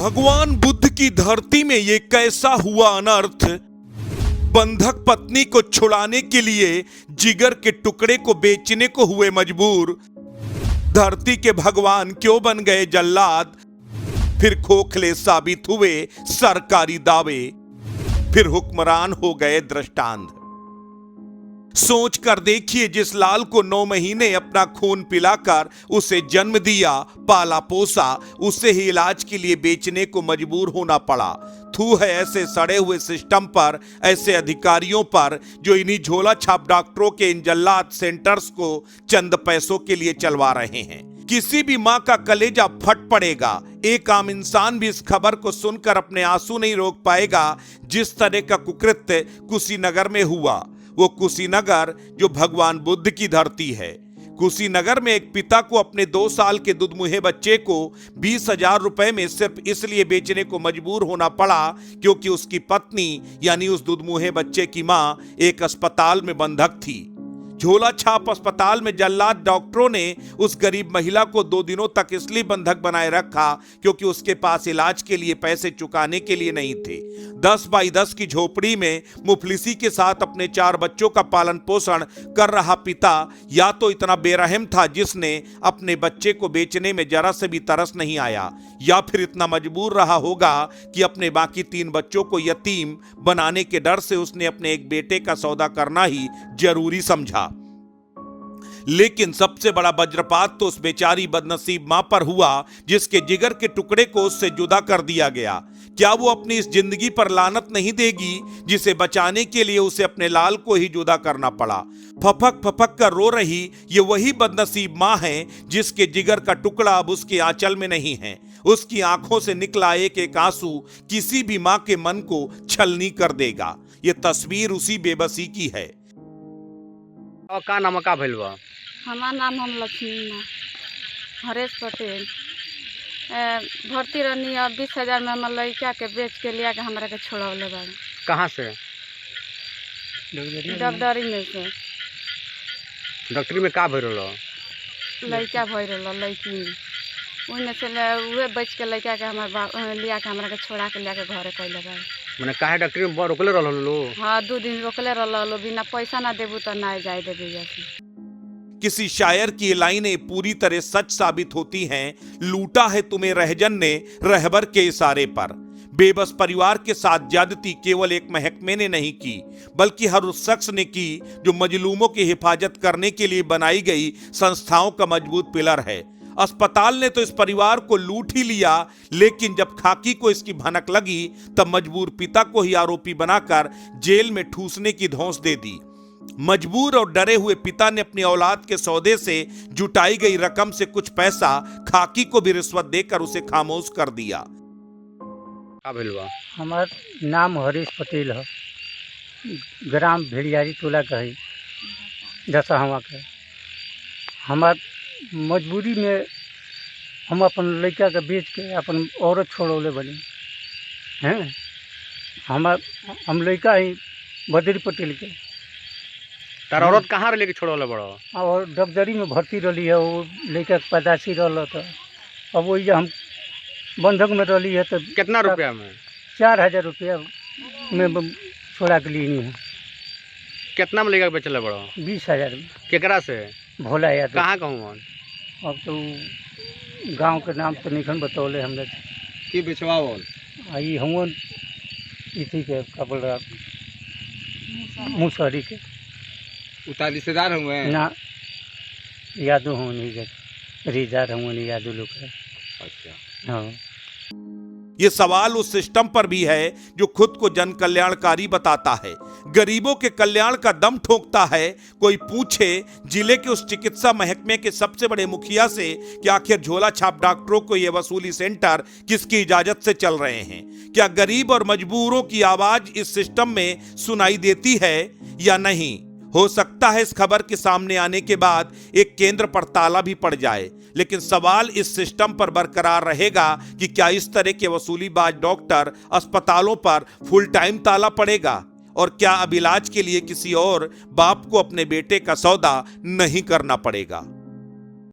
भगवान बुद्ध की धरती में ये कैसा हुआ अनर्थ। बंधक पत्नी को छुड़ाने के लिए जिगर के टुकड़े को बेचने को हुए मजबूर। धरती के भगवान क्यों बन गए जल्लाद। फिर खोखले साबित हुए सरकारी दावे, फिर हुक्मरान हो गए दृष्टांत। सोच कर देखिए, जिस लाल को 9 महीने अपना खून पिलाकर उसे जन्म दिया, पाला पोसा, उसे ही इलाज के लिए बेचने को मजबूर होना पड़ा। थू है ऐसे सड़े हुए सिस्टम पर, ऐसे अधिकारियों पर जो इन्हीं झोला छाप डॉक्टरों के इन जल्लाद सेंटर्स को चंद पैसों के लिए चलवा रहे हैं। किसी भी मां का कलेजा फट पड़ेगा। एक आम इंसान भी इस खबर को सुनकर अपने आंसू नहीं रोक पाएगा। जिस तरह का कुकृत्य कुशीनगर में हुआ, वो कुशीनगर जो भगवान बुद्ध की धरती है। कुशीनगर में एक पिता को अपने 2 साल के दुधमुहे बच्चे को 20,000 रुपए में सिर्फ इसलिए बेचने को मजबूर होना पड़ा क्योंकि उसकी पत्नी यानी उस दुधमुहे बच्चे की मां एक अस्पताल में बंधक थी। झोला छाप अस्पताल में जल्लाद डॉक्टरों ने उस गरीब महिला को 2 दिनों तक इसलिए बंधक बनाए रखा क्योंकि उसके पास इलाज के लिए पैसे चुकाने के लिए नहीं थे। 10 बाई 10 की झोपड़ी में मुफलिसी के साथ अपने 4 बच्चों का पालन पोषण कर रहा पिता या तो इतना बेरहम था जिसने अपने बच्चे को बेचने में जरा से भी तरस नहीं आया, या फिर इतना मजबूर रहा होगा कि अपने बाकी 3 बच्चों को यतीम बनाने के डर से उसने अपने एक बेटे का सौदा करना ही जरूरी समझा। लेकिन सबसे बड़ा वज्रपात तो उस बेचारी बदनसीब मां पर हुआ जिसके जिगर के टुकड़े को उससे जुदा कर दिया गया। क्या वो अपनी इस जिंदगी पर लानत नहीं देगी जिसे बचाने के लिए उसे अपने लाल को ही जुदा करना पड़ा। फपक फपक कर रो रही ये वही बदनसीब मां है जिसके जिगर का टुकड़ा अब उसके आंचल में नहीं है। उसकी आंखों से निकला एक एक आंसू किसी भी मां के मन को छलनी कर देगा। ये तस्वीर उसी बेबसी की है। और का नाम का भइल बा? हमार नाम हम लक्ष्मी हरेश पटेल। भर्ती रहनी और 20,000 में हमारे लड़का के बेच के लिया के हमारा के छोड़ावले बाड़े। कहाँ से? डबडरी में से। डॉक्टरी में का भइल रहो? लड़का भई रहा लड़की में उनमें से उहे बेच के लड़का के हमारे लिया के हमारा के छोड़ा के लिया के घरे कैले बाड़े। मैंने काहे डॉक्टरी में रोकले रहलो लो? हाँ 2 दिन रोकले रहलो, बिना पैसा ना देबू तो ना जाए देबी। जैसे किसी शायर की ये लाइनें पूरी तरह सच साबित होती हैं। लूटा है तुम्हें रहजन ने रहबर के इशारे पर। बेबस परिवार के साथ ज्यादती केवल एक महकमे ने नहीं की बल्कि हर उस शख्स ने की जो मजलूमों की हिफाजत करने के लिए बनाई गई संस्थाओं का मजबूत पिलर है। अस्पताल ने तो इस परिवार को लूट ही लिया, लेकिन जब खाकी को इसकी भनक लगी तब मजबूर पिता को ही आरोपी बनाकर जेल में ठूसने की धौंस दे दी। मजबूर और डरे हुए पिता ने अपनी औलाद के सौदे से जुटाई गई रकम से कुछ पैसा खाकी को भी रिश्वत देकर उसे खामोश कर दिया। का भइल बा? हमार नाम हरीश पटेल है, ग्राम भेड़ियारी टोला का है, दशहवा के। हमार मजबूरी में हम अपन लड़का के बेच के अपन औरत छोड़ौले बनी हैं। हम लड़का ही बद्री पटेल के। तार औरत कहाँ लेके छोड़ले बड़ो? और डबडरी में भर्ती रही है। वो लड़का के पैदाशी रहा था। अब वही हम बंधक में रही है तो कितना रुपया में? 4,000 रुपया में छोड़ा के लिए है। कितना में लेकर बेचले बड़ो? 20,000 में। केकरा से? भोला यादव। कहाँ कहूँ? अब तो गांव के नाम तो निखन बतौले हमने की बेचवाओ आई हम इसी के कबल मुसहरी के उतार रिश्तेदार हुए ना यादव हूँ नहीं रिश्तेदार हूँ नहीं यादव लोग। अच्छा हाँ। ये सवाल उस सिस्टम पर भी है जो खुद को जन कल्याणकारी बताता है, गरीबों के कल्याण का दम ठोकता है। कोई पूछे जिले के उस चिकित्सा महकमे के सबसे बड़े मुखिया से कि आखिर झोला छाप डॉक्टरों को ये वसूली सेंटर किसकी इजाजत से चल रहे हैं? क्या गरीब और मजबूरों की आवाज इस सिस्टम में सुनाई देती है या नहीं? हो सकता है इस खबर के सामने आने के बाद एक केंद्र पर ताला भी पड़ जाए, लेकिन सवाल इस सिस्टम पर बरकरार रहेगा कि क्या इस तरह के वसूलीबाज डॉक्टर अस्पतालों पर फुल टाइम ताला पड़ेगा? और क्या अब इलाज के लिए किसी और बाप को अपने बेटे का सौदा नहीं करना पड़ेगा?